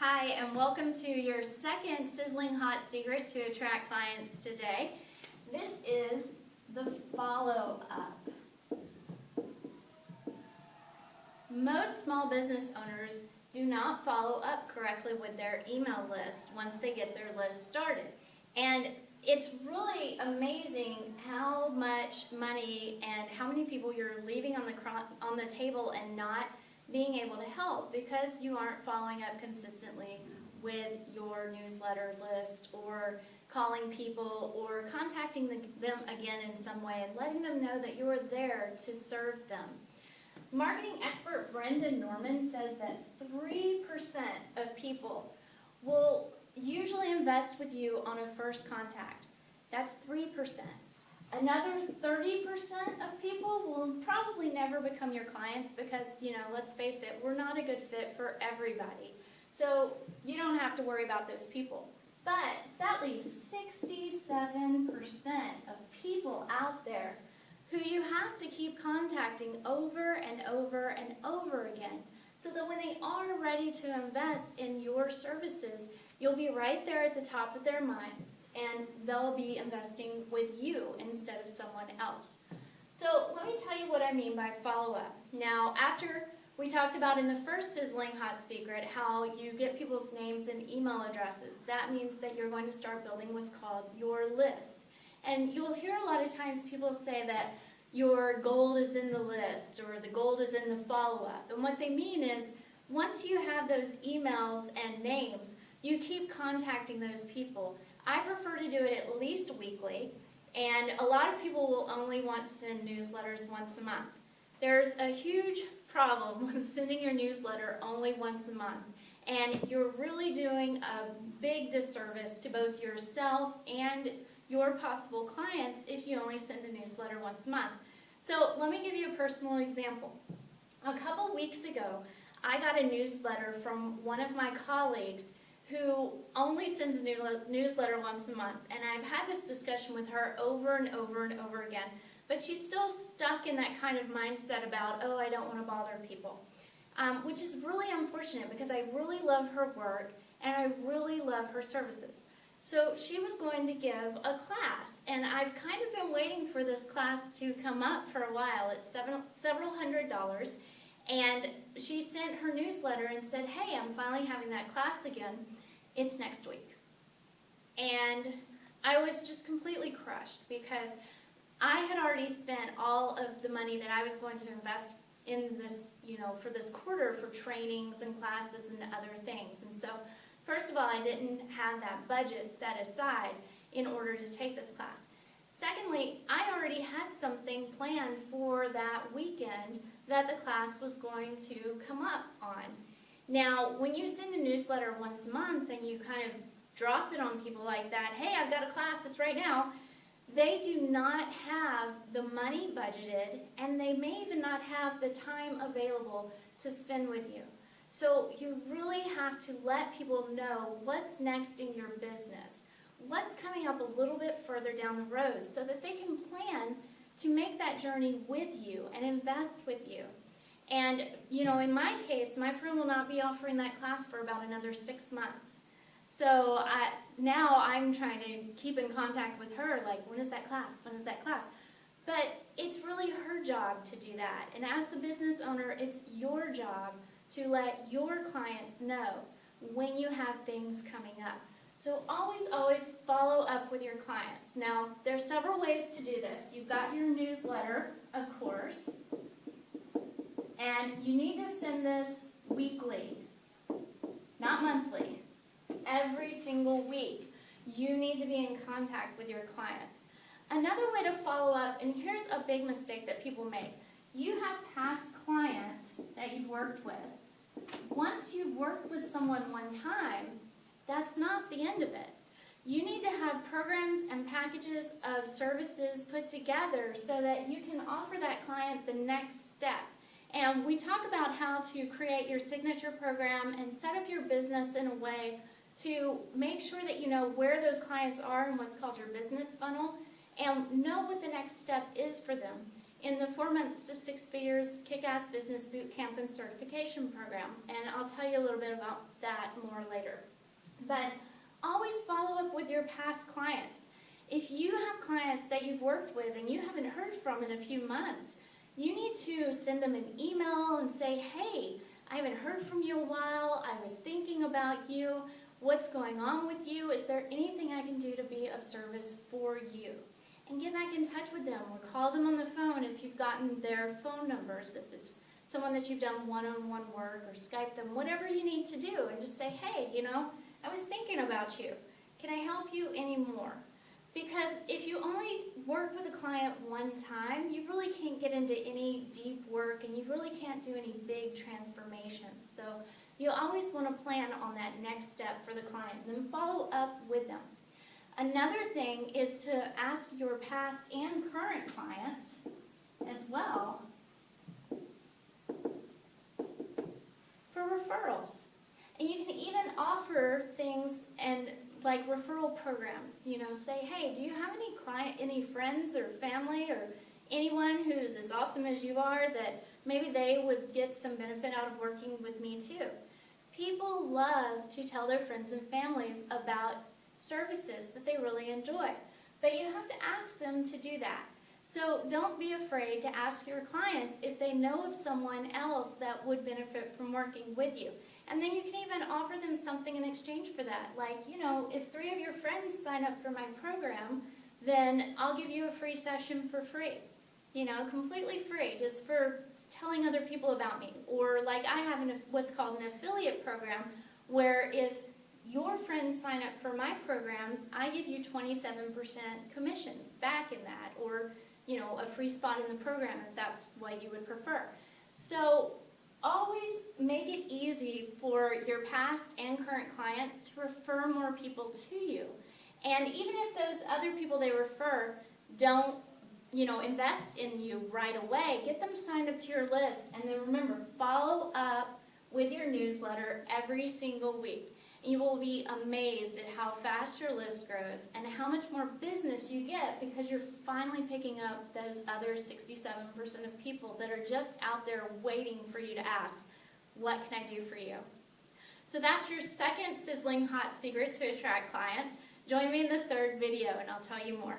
Hi, and welcome to your second sizzling hot secret to attract clients today. This is the follow-up. Most small business owners do not follow up correctly with their email list once they get their list started. And it's really amazing how much money and how many people you're leaving on the table and not being able to help because you aren't following up consistently with your newsletter list or calling people or contacting them again in some way and letting them know that you're there to serve them. Marketing expert Brenda Norman says that 3% of people will usually invest with you on a first contact. That's 3%. Another 30% of people will probably never become your clients because, let's face it, we're not a good fit for everybody. So you don't have to worry about those people. But that leaves 67% of people out there who you have to keep contacting over and over and over again so that when they are ready to invest in your services, you'll be right there at the top of their mind and they'll be investing with you instead of someone else. So let me tell you what I mean by follow-up. Now, after we talked about in the first sizzling hot secret how you get people's names and email addresses, that means that you're going to start building what's called your list. And you'll hear a lot of times people say that your gold is in the list or the gold is in the follow-up. And what they mean is once you have those emails and names, you keep contacting those people. I prefer to do it at least weekly, and a lot of people will only want to send newsletters once a month. There's a huge problem with sending your newsletter only once a month, and you're really doing a big disservice to both yourself and your possible clients if you only send a newsletter once a month. So let me give you a personal example. A couple weeks ago, I got a newsletter from one of my colleagues who only sends a newsletter once a month. And I've had this discussion with her over and over and over again, but she's still stuck in that kind of mindset about, oh, I don't want to bother people, which is really unfortunate because I really love her work and I really love her services. So she was going to give a class, and I've kind of been waiting for this class to come up for a while. It's several $100s. And she sent her newsletter and said, hey, I'm finally having that class again. It's next week. And I was just completely crushed because I had already spent all of the money that I was going to invest in this, for this quarter for trainings and classes and other things. And so, first of all, I didn't have that budget set aside in order to take this class. Secondly, I already had something planned for that weekend that the class was going to come up on. Now, when you send a newsletter once a month and you kind of drop it on people like that, hey, I've got a class, it's right now, they do not have the money budgeted and they may even not have the time available to spend with you. So you really have to let people know what's next in your business, what's coming up a little bit further down the road so that they can plan to make that journey with you and invest with you. And, in my case, my firm will not be offering that class for about another 6 months. So now I'm trying to keep in contact with her, like, when is that class? When is that class? But it's really her job to do that. And as the business owner, it's your job to let your clients know when you have things coming up. So always follow up with your clients. Now, there's several ways to do this. You've got your newsletter, of course, and you need to send this weekly, not monthly. Every single week, you need to be in contact with your clients. Another way to follow up, and here's a big mistake that people make. You have past clients that you've worked with. Once you've worked with someone one time, that's not the end of it. You need to have programs and packages of services put together so that you can offer that client the next step. And we talk about how to create your signature program and set up your business in a way to make sure that you know where those clients are in what's called your business funnel and know what the next step is for them. in the 4 months to 6 figures Kick-Ass Business Bootcamp and Certification Program. And I'll tell you a little bit about that more later. But always follow up with your past clients. If you have clients that you've worked with and you haven't heard from in a few months, you need to send them an email and say, hey, I haven't heard from you in a while. I was thinking about you. What's going on with you? Is there anything I can do to be of service for you? And get back in touch with them or call them on the phone if you've gotten their phone numbers, if it's someone that you've done one-on-one work, or Skype them, whatever you need to do, and just say, hey, I was thinking about you. Can I help you anymore? Because if you only work with a client one time, you really can't get into any deep work and you really can't do any big transformations. So you always want to plan on that next step for the client and then follow up with them. Another thing is to ask your past and current clients as well for referrals. And you can even offer things and like referral programs, say, hey, do you have any friends or family or anyone who's as awesome as you are that maybe they would get some benefit out of working with me too? People love to tell their friends and families about services that they really enjoy, but you have to ask them to do that. So don't be afraid to ask your clients if they know of someone else that would benefit from working with you. And then you can even offer them something in exchange for that. Like, if 3 of your friends sign up for my program, then I'll give you a free session for free. Completely free, just for telling other people about me. Or like I have what's called an affiliate program, where if your friends sign up for my programs, I give you 27% commissions back in that, or a free spot in the program if that's what you would prefer. So always make it easy for your past and current clients to refer more people to you. And even if those other people they refer don't invest in you right away, get them signed up to your list. And then remember, follow up with your newsletter every single week. You will be amazed at how fast your list grows and how much more business you get because you're finally picking up those other 67% of people that are just out there waiting for you to ask, what can I do for you? So that's your second sizzling hot secret to attract clients. Join me in the third video and I'll tell you more.